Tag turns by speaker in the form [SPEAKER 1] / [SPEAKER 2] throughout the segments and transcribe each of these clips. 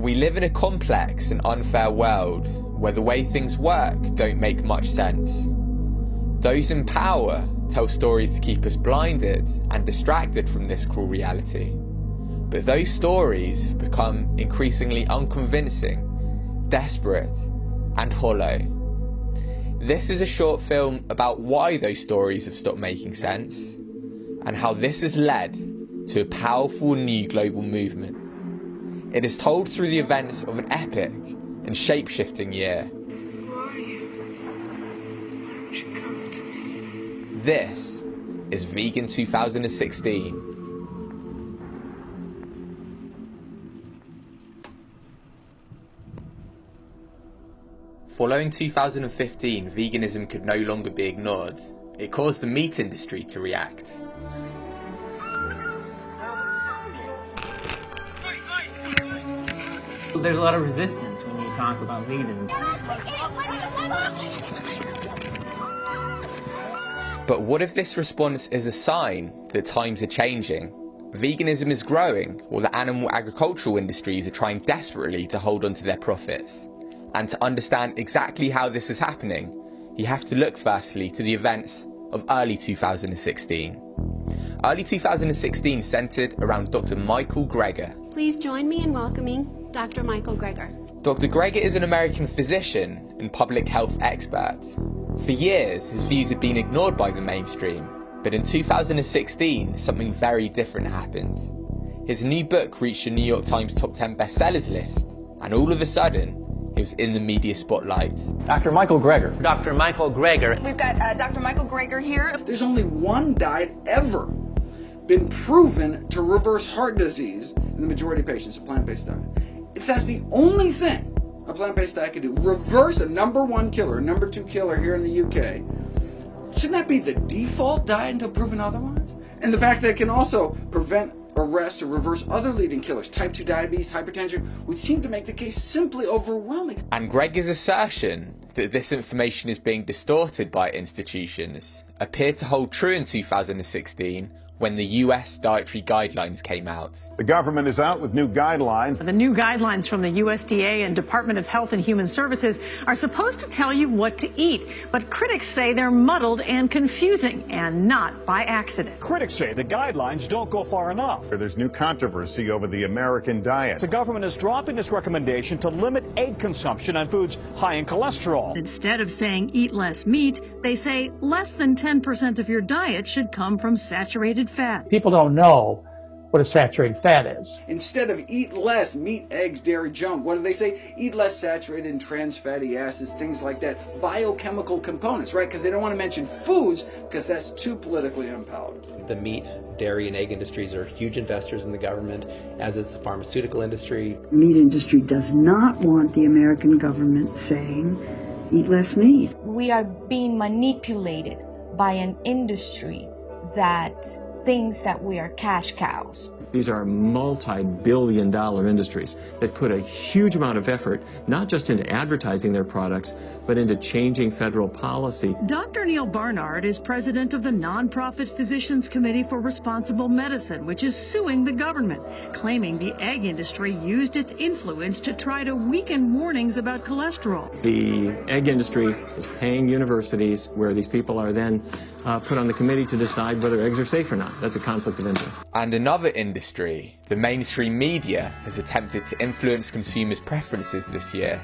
[SPEAKER 1] We live in a complex and unfair world where the way things work don't make much sense. Those in power tell stories to keep us blinded and distracted from this cruel reality. But those stories become increasingly unconvincing, desperate, and hollow. This is a short film about why those stories have stopped making sense, and how this has led to a powerful new global movement. It is told through the events of an epic and shape-shifting year. This is Vegan 2016. Following 2015, veganism could no longer be ignored. It caused the meat industry to react.
[SPEAKER 2] There's a lot of resistance when you talk about veganism.
[SPEAKER 1] But what if this response is a sign that times are changing? Veganism is growing, while the animal agricultural industries are trying desperately to hold on to their profits. And to understand exactly how this is happening, you have to look firstly to the events of early 2016. Early 2016 centred around Dr. Michael Greger.
[SPEAKER 3] Please join me in welcoming Dr. Michael Greger.
[SPEAKER 1] Dr. Greger is an American physician and public health expert. For years, his views had been ignored by the mainstream, but in 2016, something very different happened. His new book reached the New York Times top 10 bestsellers list, and all of a sudden, he was in the media spotlight.
[SPEAKER 4] Dr. Michael Greger.
[SPEAKER 2] Dr. Michael Greger.
[SPEAKER 5] We've got Dr. Michael Greger here.
[SPEAKER 6] There's only one diet ever been proven to reverse heart disease in the majority of patients, a plant-based diet. If that's the only thing a plant-based diet can do, reverse a number one killer, number two killer here in the UK, shouldn't that be the default diet until proven otherwise? And the fact that it can also prevent, arrest, or reverse other leading killers, type 2 diabetes, hypertension, would seem to make the case simply overwhelming.
[SPEAKER 1] And Greger's assertion that this information is being distorted by institutions appeared to hold true in 2016 when the US dietary guidelines came out.
[SPEAKER 7] The government is out with new guidelines.
[SPEAKER 8] The new guidelines from the USDA and Department of Health and Human Services are supposed to tell you what to eat, but critics say they're muddled and confusing, and not by accident.
[SPEAKER 9] Critics say the guidelines don't go far enough.
[SPEAKER 7] There's new controversy over the American diet.
[SPEAKER 9] The government is dropping its recommendation to limit egg consumption on foods high in cholesterol.
[SPEAKER 8] Instead of saying eat less meat, they say less than 10% of your diet should come from saturated fat.
[SPEAKER 10] People don't know what a saturated fat is.
[SPEAKER 6] Instead of eat less meat, eggs, dairy, junk, what do they say? Eat less saturated and trans fatty acids, things like that. Biochemical components, right? Because they don't want to mention foods because that's too politically empowered.
[SPEAKER 11] The meat, dairy, and egg industries are huge investors in the government, as is the pharmaceutical industry.
[SPEAKER 12] The meat industry does not want the American government saying, eat less meat.
[SPEAKER 13] We are being manipulated by an industry that thinks that we are cash cows.
[SPEAKER 14] These are multi-billion-dollar industries that put a huge amount of effort, not just into advertising their products, but into changing federal policy.
[SPEAKER 8] Dr. Neil Barnard is president of the nonprofit Physicians Committee for Responsible Medicine, which is suing the government, claiming the egg industry used its influence to try to weaken warnings about cholesterol.
[SPEAKER 14] The egg industry is paying universities, where these people are then put on the committee to decide whether eggs are safe or not. That's a conflict of interest.
[SPEAKER 1] And another industry, the mainstream media, has attempted to influence consumers' preferences this year.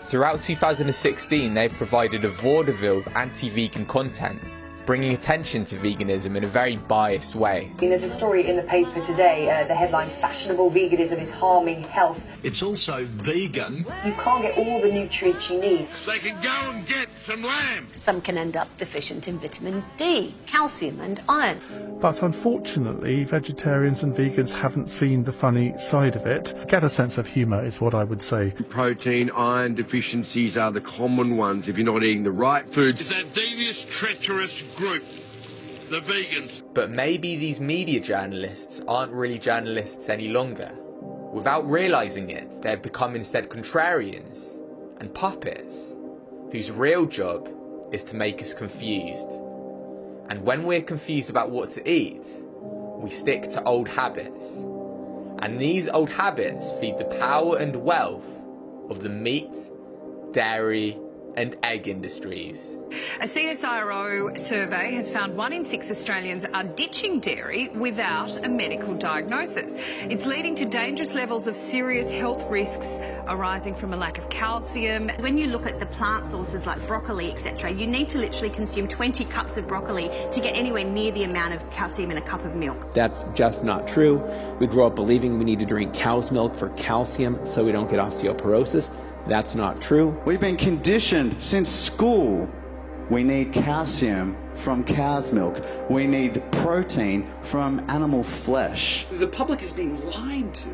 [SPEAKER 1] Throughout 2016, they've provided a vaudeville of anti-vegan content, bringing attention to veganism in a very biased way.
[SPEAKER 15] There's a story in the paper today, the headline, "Fashionable veganism is harming health."
[SPEAKER 16] It's also vegan.
[SPEAKER 15] You can't get all the nutrients you need.
[SPEAKER 16] They can go and get some lamb.
[SPEAKER 17] Some can end up deficient in vitamin D, calcium and iron.
[SPEAKER 18] But unfortunately, vegetarians and vegans haven't seen the funny side of it. Get a sense of humour is what I would say.
[SPEAKER 19] Protein, iron deficiencies are the common ones if you're not eating the right foods.
[SPEAKER 16] It's that devious, treacherous group, the vegans.
[SPEAKER 1] But maybe these media journalists aren't really journalists any longer. Without realising it, they've become instead contrarians and puppets, whose real job is to make us confused. And when we're confused about what to eat, we stick to old habits. And these old habits feed the power and wealth of the meat, dairy, and egg industries.
[SPEAKER 4] A CSIRO survey has found 1 in 6 Australians are ditching dairy without a medical diagnosis. It's leading to dangerous levels of serious health risks arising from a lack of calcium.
[SPEAKER 20] When you look at the plant sources like broccoli, etc., you need to literally consume 20 cups of broccoli to get anywhere near the amount of calcium in a cup of milk.
[SPEAKER 11] That's just not true. We grow up believing we need to drink cow's milk for calcium so we don't get osteoporosis. That's not true.
[SPEAKER 21] We've been conditioned since school. We need calcium from cow's milk. We need protein from animal flesh.
[SPEAKER 6] The public is being lied to,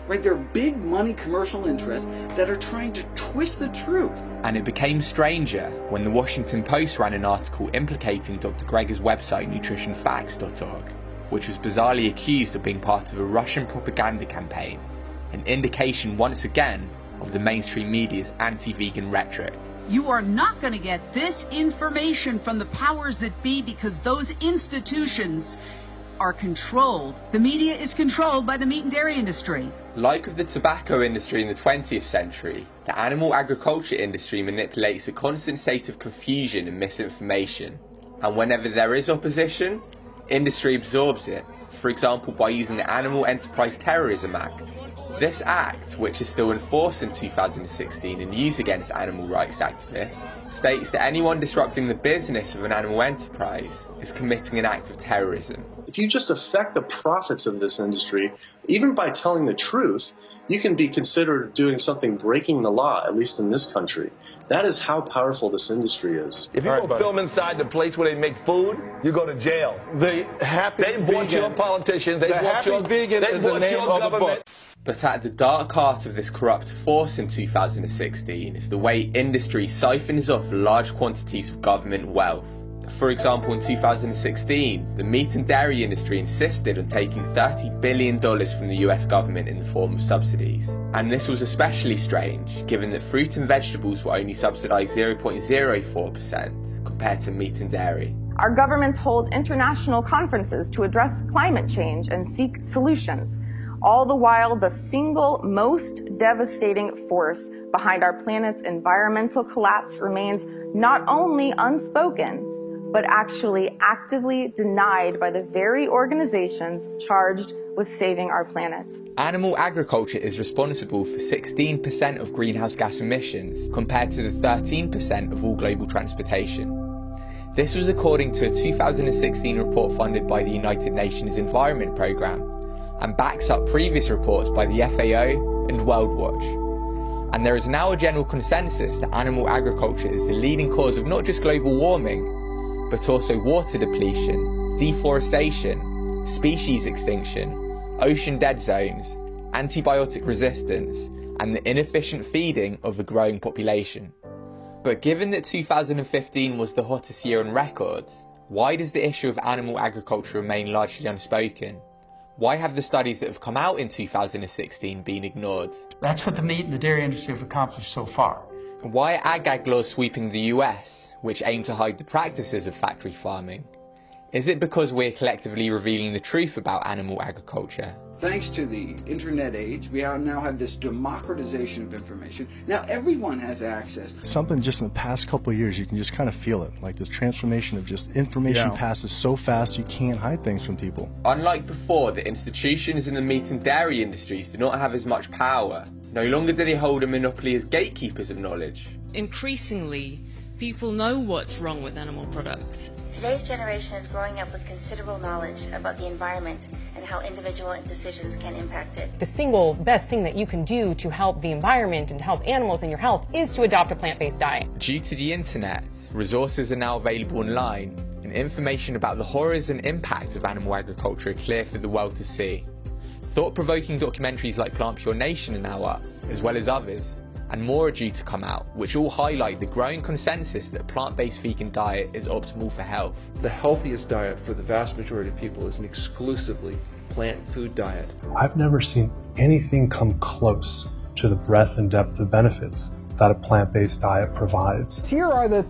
[SPEAKER 6] right? There are big money commercial interests that are trying to twist the truth.
[SPEAKER 1] And it became stranger when the Washington Post ran an article implicating Dr. Greger's website nutritionfacts.org, which was bizarrely accused of being part of a Russian propaganda campaign, an indication once again of the mainstream media's anti-vegan rhetoric.
[SPEAKER 22] You are not going to get this information from the powers that be because those institutions are controlled. The media is controlled by the meat and dairy industry.
[SPEAKER 1] Like with the tobacco industry in the 20th century, the animal agriculture industry manipulates a constant state of confusion and misinformation. And whenever there is opposition, industry absorbs it, for example by using the Animal Enterprise Terrorism Act. This act, which is still in force in 2016 and used against animal rights activists, states that anyone disrupting the business of an animal enterprise is committing an act of terrorism.
[SPEAKER 23] If you just affect the profits of this industry, even by telling the truth, you can be considered doing something breaking the law, at least in this country. That is how powerful this industry is.
[SPEAKER 24] If you go film inside the place where they make food, you go to jail. They bought your politicians, they bought your government.
[SPEAKER 1] But at the dark heart of this corrupt force in 2016 is the way industry siphons off large quantities of government wealth. For example, in 2016, the meat and dairy industry insisted on taking $30 billion from the US government in the form of subsidies. And this was especially strange, given that fruit and vegetables were only subsidised 0.04% compared to meat and dairy.
[SPEAKER 25] Our governments hold international conferences to address climate change and seek solutions. All the while, the single most devastating force behind our planet's environmental collapse remains not only unspoken, but actually actively denied by the very organizations charged with saving our planet.
[SPEAKER 1] Animal agriculture is responsible for 16% of greenhouse gas emissions, compared to the 13% of all global transportation. This was according to a 2016 report funded by the United Nations Environment Programme, and backs up previous reports by the FAO and World Watch. And there is now a general consensus that animal agriculture is the leading cause of not just global warming, but also water depletion, deforestation, species extinction, ocean dead zones, antibiotic resistance, and the inefficient feeding of a growing population. But given that 2015 was the hottest year on record, why does the issue of animal agriculture remain largely unspoken? Why have the studies that have come out in 2016 been ignored?
[SPEAKER 10] That's what the meat and the dairy industry have accomplished so far.
[SPEAKER 1] Why are ag laws sweeping the US, which aim to hide the practices of factory farming? Is it because we're collectively revealing the truth about animal agriculture?
[SPEAKER 6] Thanks to the internet age, we now have this democratization of information. Now everyone has access.
[SPEAKER 18] Something just in the past couple of years, you can just kind of feel it. Like this transformation of just information passes so fast you can't hide things from people.
[SPEAKER 1] Unlike before, the institutions in the meat and dairy industries do not have as much power. No longer do they hold a monopoly as gatekeepers of knowledge.
[SPEAKER 26] Increasingly, people know what's wrong with animal products.
[SPEAKER 27] Today's generation is growing up with considerable knowledge about the environment and how individual decisions can impact it.
[SPEAKER 28] The single best thing that you can do to help the environment and help animals and your health is to adopt a plant-based diet.
[SPEAKER 1] Due to the internet, resources are now available online, and information about the horrors and impact of animal agriculture are clear for the world to see. Thought-provoking documentaries like Plant Pure Nation are now up, as well as others, and more are due to come out, which all highlight the growing consensus that a plant-based vegan diet is optimal for health.
[SPEAKER 29] The healthiest diet for the vast majority of people is an exclusively plant food diet.
[SPEAKER 30] I've never seen anything come close to the breadth and depth of benefits that a plant-based diet provides.
[SPEAKER 6] Here are the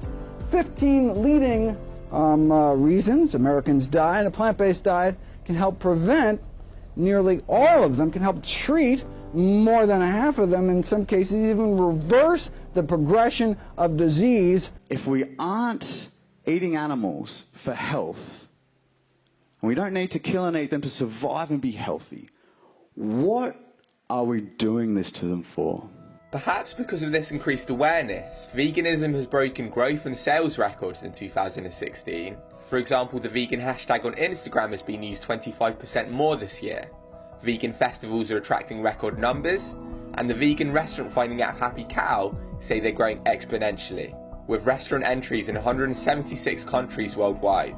[SPEAKER 6] 15 leading reasons Americans die, and a plant-based diet can help prevent nearly all of them can help treat more than half of them, in some cases even reverse the progression of disease.
[SPEAKER 21] If we aren't eating animals for health, and we don't need to kill and eat them to survive and be healthy, what are we doing this to them for?
[SPEAKER 1] Perhaps because of this increased awareness, veganism has broken growth and sales records in 2016. For example, the vegan hashtag on Instagram has been used 25% more this year. Vegan festivals are attracting record numbers, and the vegan restaurant finding app Happy Cow say they're growing exponentially, with restaurant entries in 176 countries worldwide.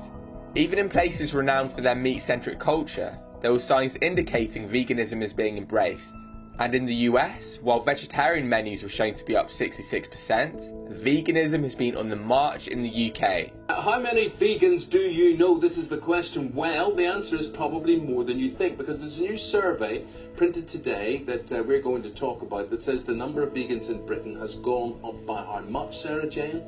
[SPEAKER 1] Even in places renowned for their meat-centric culture, there were signs indicating veganism is being embraced. And in the US, while vegetarian menus were shown to be up 66%, veganism has been on the march in the UK.
[SPEAKER 2] How many vegans do you know? This is the question. Well, the answer is probably more than you think, because there's a new survey printed today that we're going to talk about that says the number of vegans in Britain has gone up by how much, Sarah Jane?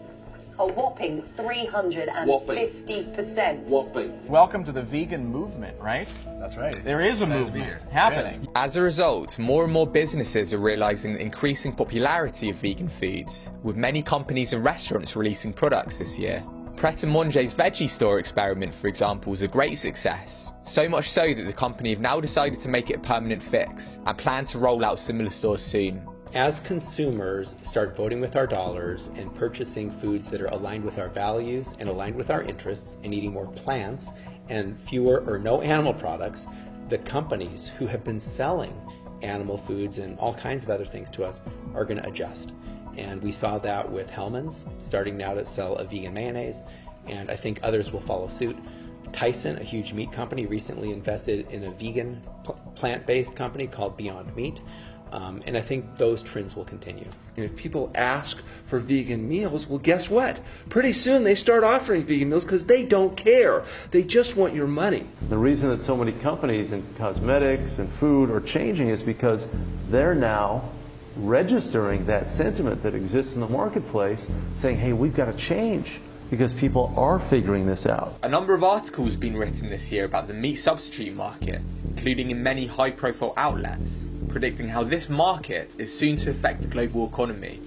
[SPEAKER 17] A whopping 350%.
[SPEAKER 2] Whopping.
[SPEAKER 3] Welcome to the vegan movement, right?
[SPEAKER 5] That's right.
[SPEAKER 3] There is a movement happening.
[SPEAKER 1] As a result, more and more businesses are realising the increasing popularity of vegan foods, with many companies and restaurants releasing products this year. Pret a Manger's veggie store experiment, for example, was a great success. So much so that the company have now decided to make it a permanent fix and plan to roll out similar stores soon.
[SPEAKER 11] As consumers start voting with our dollars and purchasing foods that are aligned with our values and aligned with our interests and eating more plants and fewer or no animal products, the companies who have been selling animal foods and all kinds of other things to us are going to adjust. And we saw that with Hellmann's starting now to sell a vegan mayonnaise, and I think others will follow suit. Tyson, a huge meat company, recently invested in a vegan plant-based company called Beyond Meat. And I think those trends will continue.
[SPEAKER 29] And if people ask for vegan meals, well, guess what? Pretty soon they start offering vegan meals because they don't care. They just want your money.
[SPEAKER 24] The reason that so many companies in cosmetics and food are changing is because they're now registering that sentiment that exists in the marketplace, saying, hey, we've got to change, because people are figuring this out.
[SPEAKER 1] A number of articles have been written this year about the meat substitute market, including in many high-profile outlets, predicting how this market is soon to affect the global economy,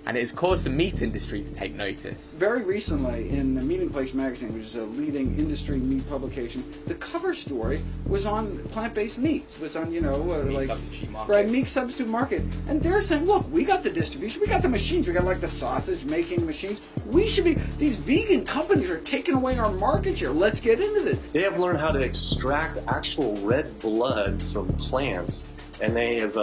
[SPEAKER 1] and it has caused the meat industry to take notice.
[SPEAKER 6] Very recently, in the Meat & Place magazine, which is a leading industry meat publication, the cover story was on plant-based meats. It was on,
[SPEAKER 1] substitute market.
[SPEAKER 6] Right, meat substitute market. And they're saying, look, we got the distribution, we got the machines, we got like the sausage-making machines. We should be, these vegan companies are taking away our market share. Let's get into this.
[SPEAKER 23] They have learned how to extract actual red blood from plants, and they have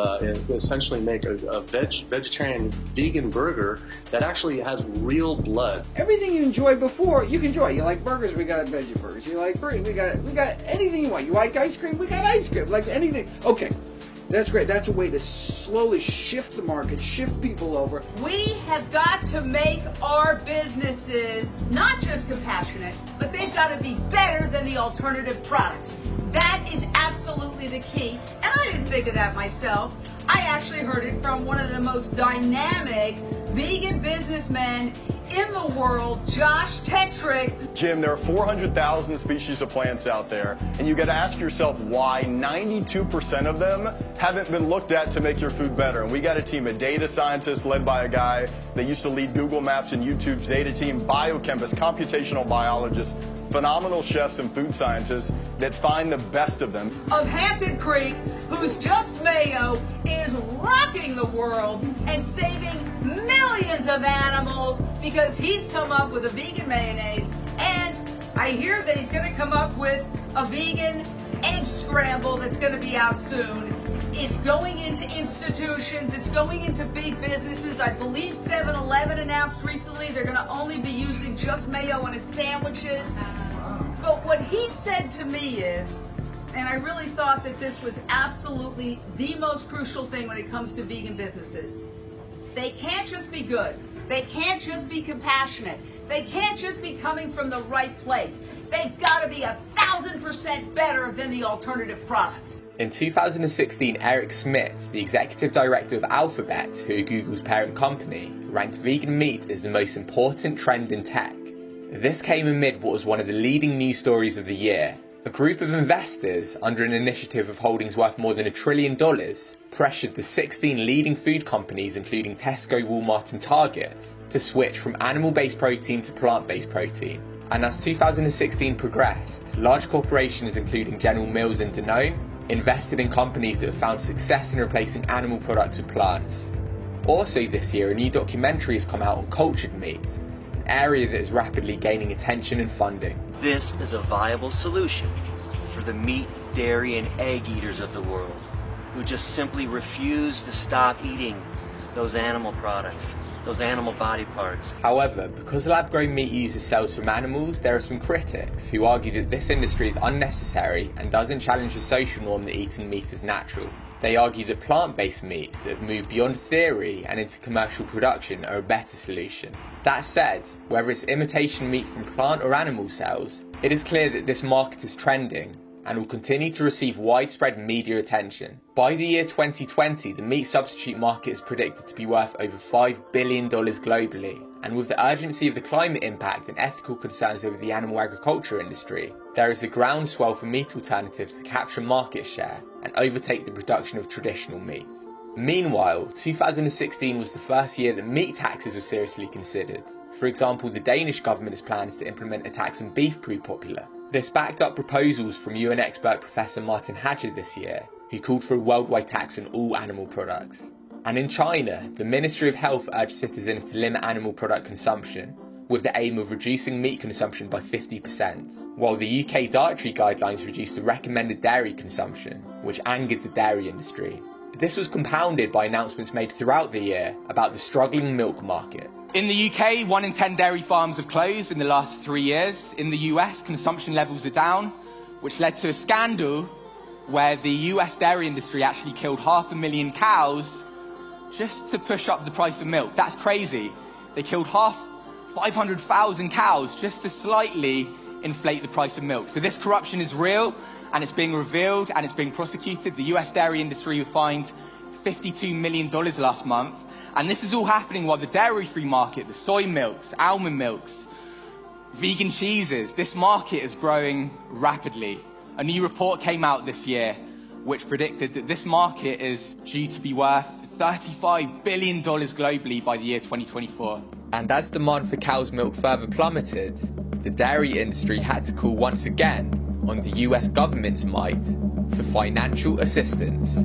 [SPEAKER 23] essentially make a vegetarian vegan burger that actually has real blood.
[SPEAKER 6] Everything you enjoyed before, you can enjoy. You like burgers, we got veggie burgers. You like burgers, we got anything you want. You like ice cream, we got ice cream. Like anything. Okay, that's great. That's a way to slowly shift the market, shift people over.
[SPEAKER 22] We have got to make our businesses not just compassionate, but they've got to be better than the alternative products. That is absolutely the key. And I didn't think of that myself. I actually heard it from one of the most dynamic vegan businessmen in the world, Josh Tetrick.
[SPEAKER 7] Jim, there are 400,000 species of plants out there, and you got to ask yourself why 92% of them haven't been looked at to make your food better. And we got a team of data scientists led by a guy that used to lead Google Maps and YouTube's data team, biochemists, computational biologists, phenomenal chefs and food scientists that find the best of them.
[SPEAKER 22] Of Hampton Creek, whose Just Mayo is rocking the world and saving millions of animals because he's come up with a vegan mayonnaise, and I hear that he's going to come up with a vegan egg scramble that's going to be out soon. It's going into institutions, it's going into big businesses. I believe 7-Eleven announced recently they're going to only be using Just Mayo on its sandwiches. But what he said to me is, and I really thought that this was absolutely the most crucial thing when it comes to vegan businesses. They can't just be good. They can't just be compassionate. They can't just be coming from the right place. They've got to be 1,000% better than the alternative product.
[SPEAKER 1] In 2016, Eric Schmidt, the executive director of Alphabet, who are Google's parent company, ranked vegan meat as the most important trend in tech. This came amid what was one of the leading news stories of the year, A group of investors, under an initiative of holdings worth more than $1 trillion, pressured the 16 leading food companies, including Tesco, Walmart and Target, to switch from animal-based protein to plant-based protein. And as 2016 progressed, large corporations including General Mills and Danone invested in companies that have found success in replacing animal products with plants. Also this year, a new documentary has come out on cultured meat, an area that is rapidly gaining attention and funding.
[SPEAKER 4] This is a viable solution for the meat, dairy, and egg eaters of the world who just simply refuse to stop eating those animal products, those animal body parts.
[SPEAKER 1] However, because lab-grown meat uses cells from animals, there are some critics who argue that this industry is unnecessary and doesn't challenge the social norm that eating meat is natural. They argue that plant-based meats that have moved beyond theory and into commercial production are a better solution. That said, whether it's imitation meat from plant or animal cells, it is clear that this market is trending and will continue to receive widespread media attention. By the year 2020, the meat substitute market is predicted to be worth over $5 billion globally, and with the urgency of the climate impact and ethical concerns over the animal agriculture industry, there is a groundswell for meat alternatives to capture market share and overtake the production of traditional meat. Meanwhile, 2016 was the first year that meat taxes were seriously considered. For example, the Danish government has plans to implement a tax on beef proved popular. This backed up proposals from UN expert Professor Martin Hadger this year, who called for a worldwide tax on all animal products. And in China, the Ministry of Health urged citizens to limit animal product consumption, with the aim of reducing meat consumption by 50%, while the UK dietary guidelines reduced the recommended dairy consumption, which angered the dairy industry. This was compounded by announcements made throughout the year about the struggling milk market.
[SPEAKER 5] In the UK, 1 in 10 dairy farms have closed in the last 3 years. In the US, consumption levels are down, which led to a scandal where the US dairy industry actually killed 500,000 cows just to push up the price of milk. That's crazy. They killed 500,000 cows just to slightly inflate the price of milk. So this corruption is real, and it's being revealed and it's being prosecuted. The US dairy industry was fined $52 million last month. And this is all happening while the dairy-free market, the soy milks, almond milks, vegan cheeses, this market is growing rapidly. A new report came out this year which predicted that this market is due to be worth $35 billion globally by the year 2024.
[SPEAKER 1] And as demand for cow's milk further plummeted, the dairy industry had to call once again on the US government's might for financial assistance.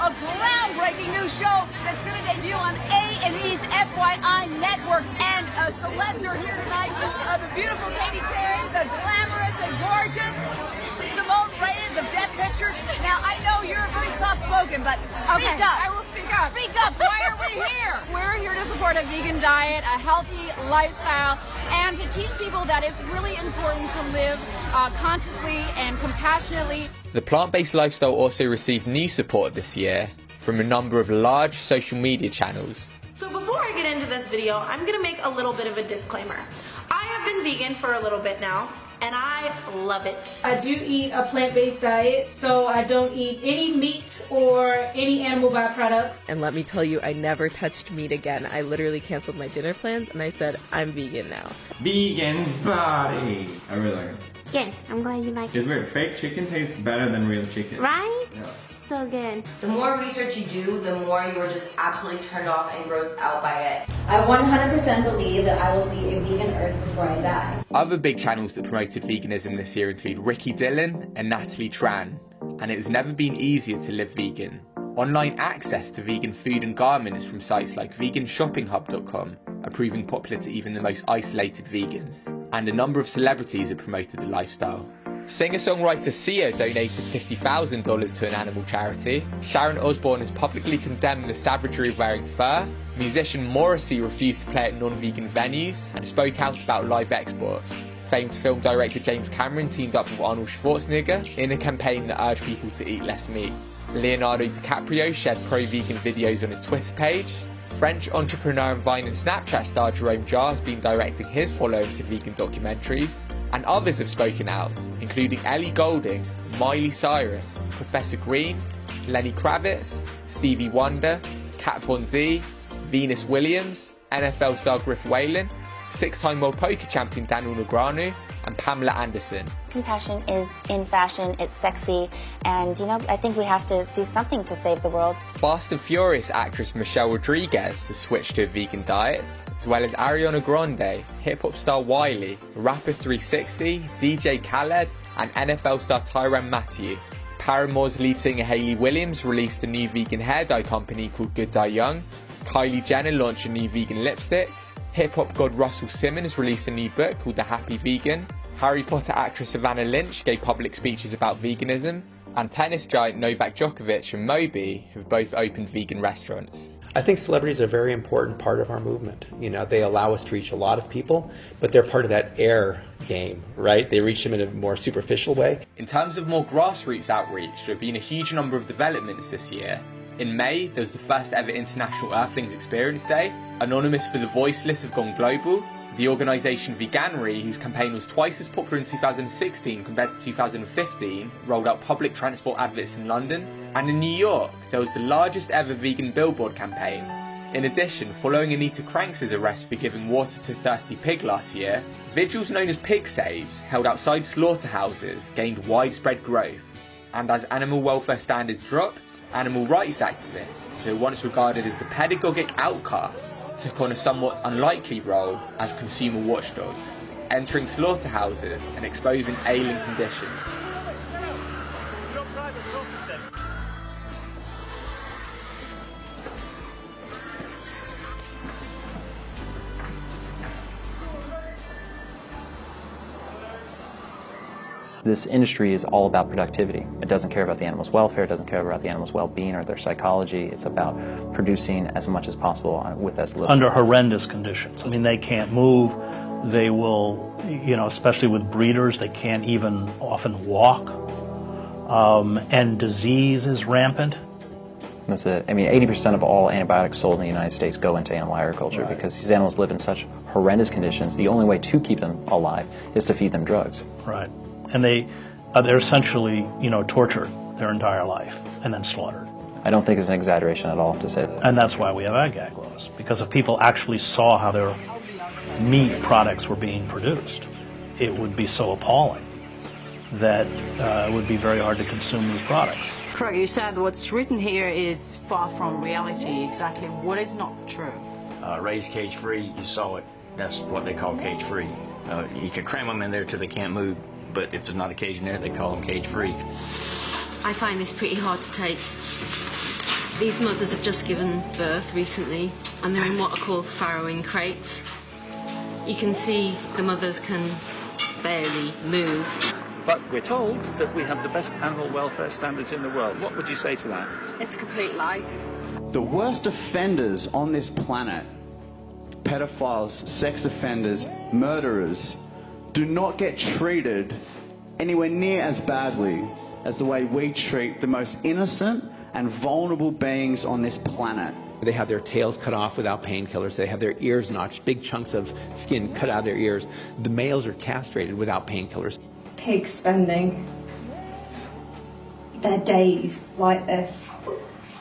[SPEAKER 22] A groundbreaking new show that's going to debut on A&E's FYI network. And celebs are here tonight. The beautiful Katy Perry, the glamorous and gorgeous Simone Reyes of Death Pictures. Now, I know you're very soft-spoken, but speak up.
[SPEAKER 8] I will speak up.
[SPEAKER 22] Speak up. Why are we here?
[SPEAKER 8] We're here to support a vegan diet, a healthy lifestyle, and to teach people that it's really important to live consciously and compassionately.
[SPEAKER 1] The plant-based lifestyle also received new support this year from a number of large social media channels.
[SPEAKER 9] So before I get into this video, I'm going to make a little bit of a disclaimer. I have been vegan for a little bit now, and I love it.
[SPEAKER 12] I do eat a plant-based diet, so I don't eat any meat or any animal byproducts.
[SPEAKER 13] And let me tell you, I never touched meat again. I literally canceled my dinner plans, and I said, I'm vegan now.
[SPEAKER 14] Vegan body. I really like it.
[SPEAKER 15] Good. I'm glad you like it.
[SPEAKER 14] It's weird. Fake chicken tastes better than real chicken.
[SPEAKER 15] Right?
[SPEAKER 14] Yeah.
[SPEAKER 15] So good.
[SPEAKER 16] The more research you do, the more you are just absolutely turned off and grossed out by it.
[SPEAKER 12] I 100% believe that I will see a vegan Earth before I die.
[SPEAKER 1] Other big channels that promoted veganism this year include Ricky Dillon and Natalie Tran, and it has never been easier to live vegan. Online access to vegan food and garments from sites like veganshoppinghub.com are proving popular to even the most isolated vegans, and a number of celebrities have promoted the lifestyle. Singer-songwriter Sia donated $50,000 to an animal charity. Sharon Osbourne has publicly condemned the savagery of wearing fur. Musician Morrissey refused to play at non-vegan venues and spoke out about live exports. Famed film director James Cameron teamed up with Arnold Schwarzenegger in a campaign that urged people to eat less meat. Leonardo DiCaprio shared pro-vegan videos on his Twitter page. French entrepreneur and Vine and Snapchat star Jerome Jarre has been directing his following to vegan documentaries. And others have spoken out, including Ellie Goulding, Miley Cyrus, Professor Green, Lenny Kravitz, Stevie Wonder, Kat Von D, Venus Williams, NFL star Griff Whalen, six-time world poker champion Daniel Negreanu, and Pamela Anderson.
[SPEAKER 10] Compassion is in fashion, it's sexy, and I think we have to do something to save the world.
[SPEAKER 1] Fast and Furious actress Michelle Rodriguez has switched to a vegan diet, as well as Ariana Grande, hip-hop star Wiley, rapper 360, DJ Khaled, and NFL star Tyrann Mathieu. Paramore's lead singer Hayley Williams released a new vegan hair dye company called Good Dye Young. Kylie Jenner launched a new vegan lipstick. Hip-hop god Russell Simmons released a new book called The Happy Vegan. Harry Potter actress Savannah Lynch gave public speeches about veganism. And tennis giant Novak Djokovic and Moby have both opened vegan restaurants.
[SPEAKER 11] I think celebrities are a very important part of our movement. They allow us to reach a lot of people, but they're part of that air game, right? They reach them in a more superficial way.
[SPEAKER 1] In terms of more grassroots outreach, there have been a huge number of developments this year. In May, there was the first ever International Earthlings Experience Day. Anonymous for the Voiceless have gone global. The organisation Veganuary, whose campaign was twice as popular in 2016 compared to 2015, rolled out public transport adverts in London. And in New York, there was the largest ever vegan billboard campaign. In addition, following Anita Kranks' arrest for giving water to a thirsty pig last year, vigils known as Pig Saves, held outside slaughterhouses, gained widespread growth. And as animal welfare standards dropped, animal rights activists, who were once regarded as the pedagogic outcasts, took on a somewhat unlikely role as consumer watchdogs, entering slaughterhouses and exposing ailing conditions.
[SPEAKER 18] This industry is all about productivity. It doesn't care about the animal's welfare, it doesn't care about the animal's well-being or their psychology. It's about producing as much as possible with as little.
[SPEAKER 19] Under horrendous conditions. I mean, they can't move. They will, especially with breeders, they can't even often walk. And disease is rampant.
[SPEAKER 18] That's it. I mean, 80% of all antibiotics sold in the United States go into animal agriculture because these animals live in such horrendous conditions. The only way to keep them alive is to feed them drugs.
[SPEAKER 19] Right. And they're essentially, tortured their entire life and then slaughtered.
[SPEAKER 18] I don't think it's an exaggeration at all to say that.
[SPEAKER 19] And that's why we have ag laws, because if people actually saw how their meat products were being produced, it would be so appalling that it would be very hard to consume these products.
[SPEAKER 20] Correct. You said what's written here is far from reality. Exactly what is not true?
[SPEAKER 21] Raised cage-free, you saw it. That's what they call cage-free. You can cram them in there till they can't move, but if there's not a cage in there, they call them cage-free.
[SPEAKER 19] I find this pretty hard to take. These mothers have just given birth recently, and they're in what are called farrowing crates. You can see the mothers can barely move.
[SPEAKER 20] But we're told that we have the best animal welfare standards in the world. What would you say to that?
[SPEAKER 19] It's a complete lie.
[SPEAKER 22] The worst offenders on this planet, pedophiles, sex offenders, murderers, do not get treated anywhere near as badly as the way we treat the most innocent and vulnerable beings on this planet.
[SPEAKER 11] They have their tails cut off without painkillers. They have their ears notched, big chunks of skin cut out of their ears. The males are castrated without painkillers.
[SPEAKER 25] Pigs spending their days like this.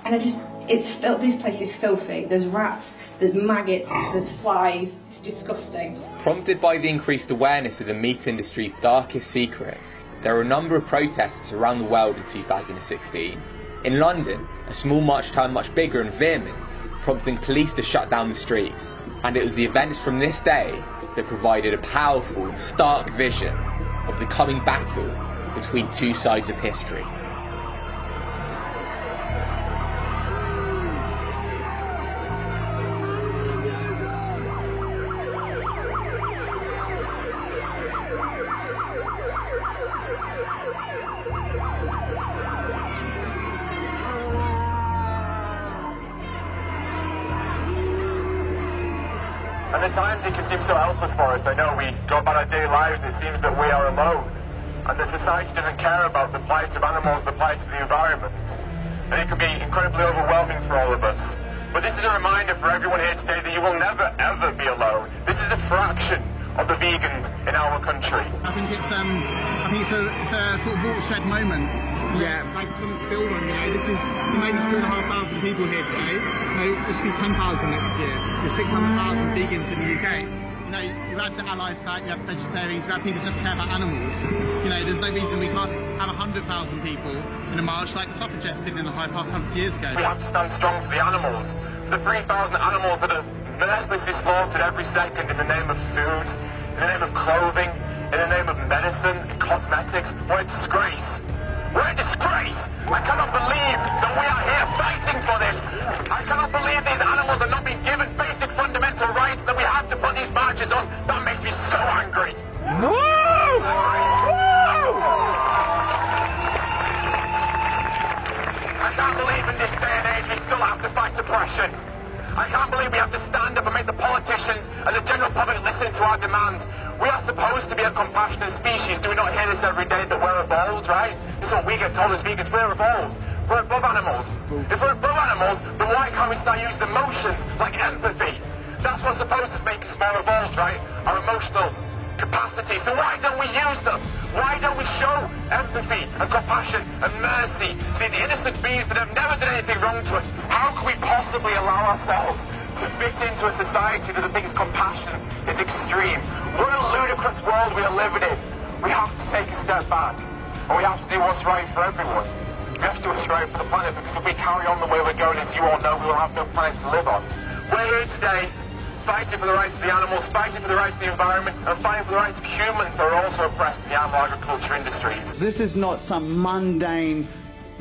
[SPEAKER 25] And this place is filthy. There's rats, there's maggots, there's flies. It's disgusting.
[SPEAKER 1] Prompted by the increased awareness of the meat industry's darkest secrets, there were a number of protests around the world in 2016. In London, a small march turned much bigger and vehement, prompting police to shut down the streets. And it was the events from this day that provided a powerful and stark vision of the coming battle between two sides of history.
[SPEAKER 26] And at times it can seem so helpless for us. I know we go about our daily lives and it seems that we are alone. And the society doesn't care about the plight of animals, the plight of the environment. and it can be incredibly overwhelming for all of us. But this is a reminder for everyone here today that you will never, ever be alone. This is a fraction of the vegans in our country.
[SPEAKER 2] I think it's a sort of watershed moment. Yeah. Like something to build on, you know. This is maybe 2,500 people here today. You know, there should be 10,000 next year. There's 600,000 vegans in the UK. You know, you've had the allies side, you have vegetarians, you have people who just care about animals. You know, there's no reason we can't have 100,000 people in a march like the suffragettes did in the Hyde Park 100 years ago.
[SPEAKER 26] We have to stand strong for the animals. For the 3,000 animals that are mercilessly slaughtered every second in the name of food, in the name of clothing, in the name of medicine and cosmetics. What a disgrace. We're a disgrace! I cannot believe that we are here fighting for this! I cannot believe these animals are not being given basic fundamental rights that we have to put these marches on. That makes me so angry. Woo! Woo! I can't believe in this day and age we still have to fight oppression. I can't believe we have to stand up and make the politicians and the general public listen to our demands. We are supposed to be a compassionate species. Do we not hear this every day that we're evolved, right? This is what we get told as vegans. We're evolved. We're above animals. If we're above animals, then why can't we start using emotions like empathy? That's what's supposed to make us more evolved, right? Our emotional capacity. So why don't we use them? Why don't we show empathy and compassion and mercy to these innocent beings that have never done anything wrong to us? How can we possibly allow ourselves to fit into a society that thinks compassion is extreme? What a ludicrous world we are living in. We have to take a step back, and we have to do what's right for everyone. We have to do what's right for the planet, because if we carry on the way we're going, as you all know, we will have no planet to live on. We're here today fighting for the rights of the animals, fighting for the rights of the environment, and fighting for the rights of humans who are also oppressed in the animal agriculture industries.
[SPEAKER 3] This is not some mundane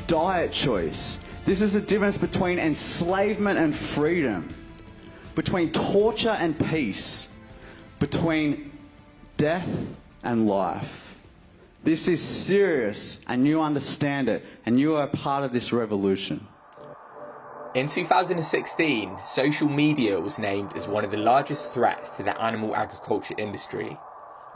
[SPEAKER 3] diet choice. This is the difference between enslavement and freedom, between torture and peace, between death and life. This is serious, and you understand it, and you are a part of this revolution.
[SPEAKER 1] In 2016, social media was named as one of the largest threats to the animal agriculture industry.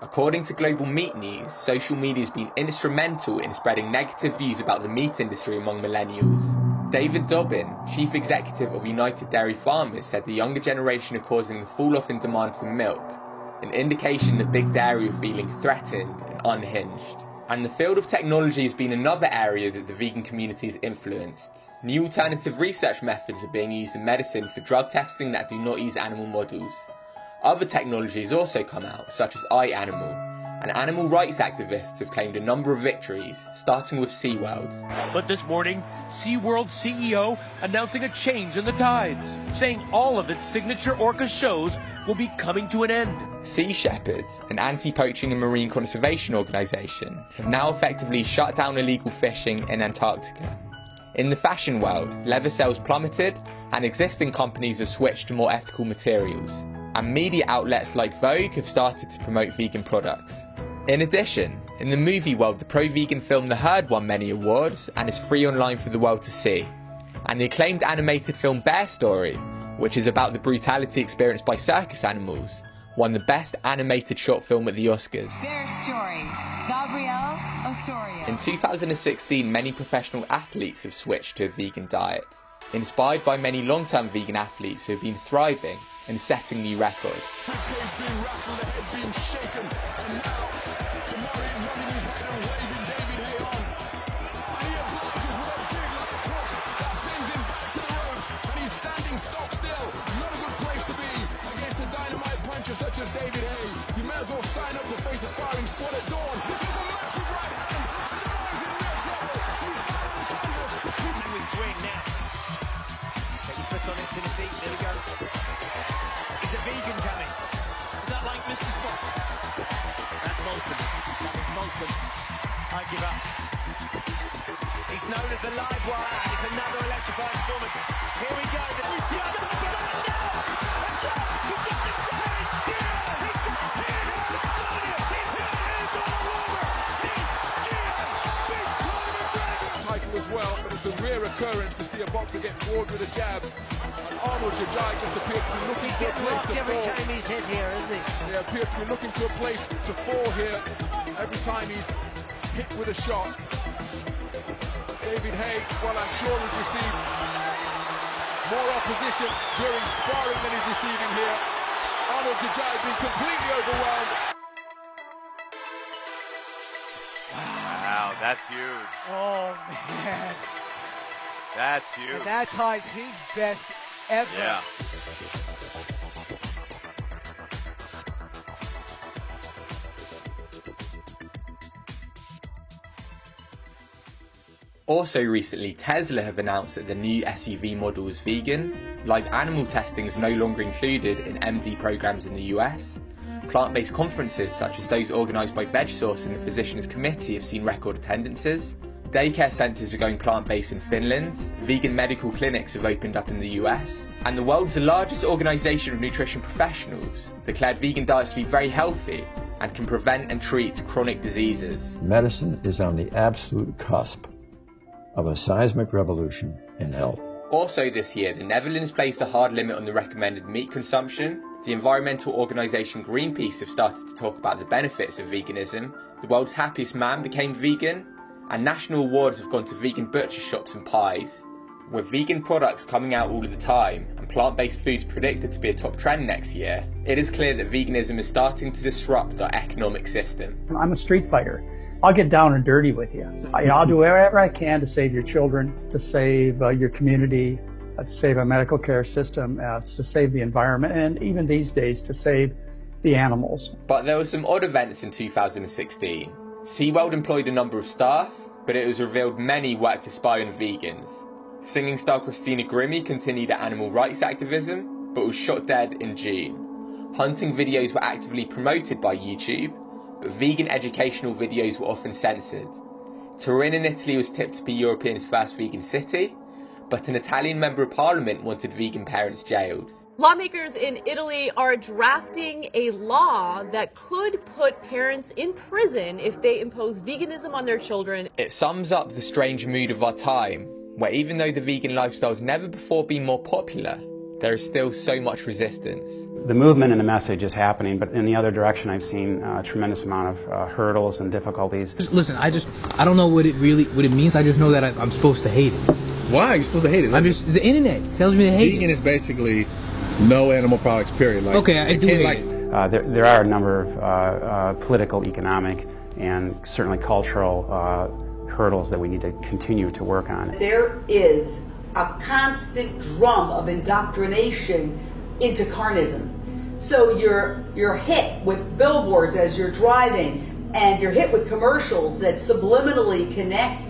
[SPEAKER 1] According to Global Meat News, social media has been instrumental in spreading negative views about the meat industry among millennials. David Dobbin, chief executive of United Dairy Farmers, said the younger generation are causing the fall-off in demand for milk, an indication that big dairy are feeling threatened and unhinged. And the field of technology has been another area that the vegan community has influenced. New alternative research methods are being used in medicine for drug testing that do not use animal models. Other technologies also come out, such as iAnimal, and animal rights activists have claimed a number of victories, starting with SeaWorld.
[SPEAKER 6] But this morning, SeaWorld CEO announcing a change in the tides, saying all of its signature orca shows will be coming to an end.
[SPEAKER 1] Sea Shepherd, an anti-poaching and marine conservation organisation, have now effectively shut down illegal fishing in Antarctica. In the fashion world, leather sales plummeted, and existing companies have switched to more ethical materials. And media outlets like Vogue have started to promote vegan products. In addition, in the movie world, the pro-vegan film The Herd won many awards and is free online for the world to see. And the acclaimed animated film Bear Story, which is about the brutality experienced by circus animals, won the Best Animated Short Film at the Oscars.
[SPEAKER 17] Bear Story, Gabrielle Osorio.
[SPEAKER 1] In 2016, many professional athletes have switched to a vegan diet, inspired by many long-term vegan athletes who have been thriving and setting new records.
[SPEAKER 23] Such as David Hay, you may as well sign up to face a firing squad at dawn. This is a massive right hand.
[SPEAKER 24] And we swing now. Get your foot on it to the feet. There we go. Is a vegan coming? Is that like Mr. Spock? That's Malcolm. That is Malcolm. I give up. He's known as the live wire, and it's another electrifying performance. Here we go.
[SPEAKER 23] As well, but it's a rare occurrence to see a boxer get floored with a jab. And Arnold Jajai just appears to be looking for a place to fall.
[SPEAKER 24] Every time he's hit here, isn't he?
[SPEAKER 23] He appears to be looking to a place to fall here every time he's hit with a shot. David Haye, well, I'm sure he's received more opposition during sparring than he's receiving here. Arnold Jajai being completely overwhelmed.
[SPEAKER 4] Wow, that's huge.
[SPEAKER 5] Oh, man.
[SPEAKER 4] That's huge.
[SPEAKER 5] And that ties his best ever.
[SPEAKER 4] Yeah.
[SPEAKER 1] Also recently, Tesla have announced that the new SUV model is vegan. Live animal testing is no longer included in MD programs in the US. Plant-based conferences such as those organised by VegSource and the Physicians Committee have seen record attendances. Daycare centres are going plant-based in Finland. Vegan medical clinics have opened up in the US. And the world's largest organisation of nutrition professionals declared vegan diets to be very healthy and can prevent and treat chronic diseases.
[SPEAKER 7] Medicine is on the absolute cusp of a seismic revolution in health.
[SPEAKER 1] Also this year, the Netherlands placed a hard limit on the recommended meat consumption. The environmental organisation Greenpeace have started to talk about the benefits of veganism. The world's happiest man became vegan. And national awards have gone to vegan butcher shops and pies. With vegan products coming out all of the time and plant-based foods predicted to be a top trend next year, it is clear that veganism is starting to disrupt our economic system.
[SPEAKER 8] I'm a street fighter. I'll get down and dirty with you. I'll do whatever I can to save your children, to save your community, to save our medical care system, to save the environment, and even these days to save the animals.
[SPEAKER 1] But there were some odd events in 2016. SeaWorld employed a number of staff, but it was revealed many worked to spy on vegans. Singing star Christina Grimmie continued her animal rights activism, but was shot dead in June. Hunting videos were actively promoted by YouTube, but vegan educational videos were often censored. Turin in Italy was tipped to be Europe's first vegan city, but an Italian member of parliament wanted vegan parents jailed.
[SPEAKER 9] Lawmakers in Italy are drafting a law that could put parents in prison if they impose veganism on their children.
[SPEAKER 1] It sums up the strange mood of our time, where even though the vegan lifestyle has never before been more popular, there is still so much resistance.
[SPEAKER 13] The movement and the message is happening, but in the other direction I've seen a tremendous amount of hurdles and difficulties.
[SPEAKER 27] Listen, I don't know what it means. I just know that I'm supposed to hate it.
[SPEAKER 28] Why are you supposed to hate it?
[SPEAKER 27] The internet tells me to hate it.
[SPEAKER 28] Vegan is basically no animal products, period. Like,
[SPEAKER 27] okay, I do hate it.
[SPEAKER 13] There are a number of political, economic, and certainly cultural hurdles that we need to continue to work on.
[SPEAKER 22] There is a constant drum of indoctrination into carnism. So you're hit with billboards as you're driving, and you're hit with commercials that subliminally connect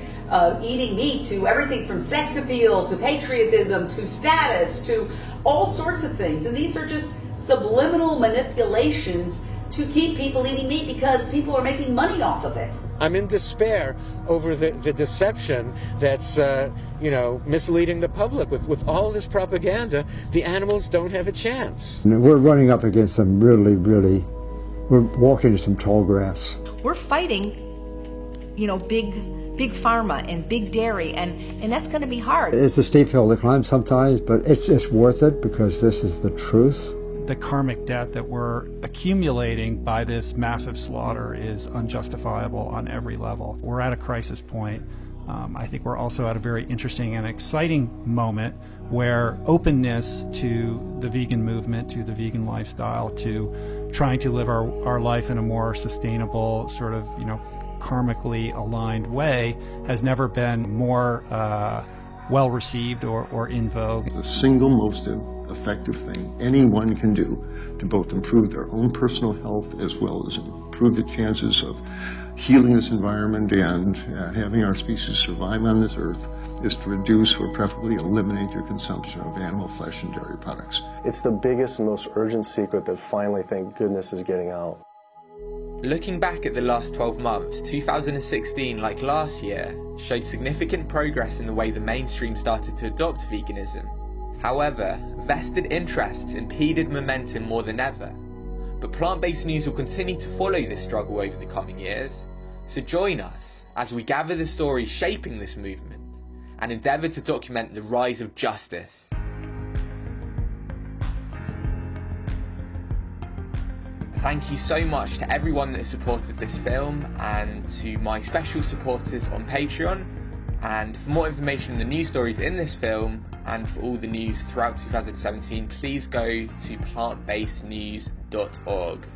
[SPEAKER 22] eating meat to everything from sex appeal to patriotism to status to all sorts of things. And these are just subliminal manipulations to keep people eating meat because people are making money off of it.
[SPEAKER 29] I'm in despair over the deception that's misleading the public. With all this propaganda, the animals don't have a chance.
[SPEAKER 7] We're running up against some really, we're walking in some tall grass.
[SPEAKER 17] We're fighting, big pharma and big dairy, and that's going to be hard.
[SPEAKER 7] It's a steep hill to climb sometimes, but it's just worth it because this is the truth.
[SPEAKER 30] The karmic debt that we're accumulating by this massive slaughter is unjustifiable on every level. We're at a crisis point. I think we're also at a very interesting and exciting moment where openness to the vegan movement, to the vegan lifestyle, to trying to live our life in a more sustainable, sort of, karmically aligned way has never been more well received or in vogue.
[SPEAKER 31] The single most effective thing anyone can do to both improve their own personal health as well as improve the chances of healing this environment and having our species survive on this earth is to reduce or preferably eliminate your consumption of animal flesh and dairy products.
[SPEAKER 32] It's the biggest and most urgent secret that finally, thank goodness, is getting out.
[SPEAKER 1] Looking back at the last 12 months, 2016, like last year, showed significant progress in the way the mainstream started to adopt veganism. However, vested interests impeded momentum more than ever. But plant-based news will continue to follow this struggle over the coming years, so join us as we gather the stories shaping this movement and endeavour to document the rise of justice. Thank you so much to everyone that has supported this film and to my special supporters on Patreon. And for more information on the news stories in this film and for all the news throughout 2017, please go to plantbasednews.org.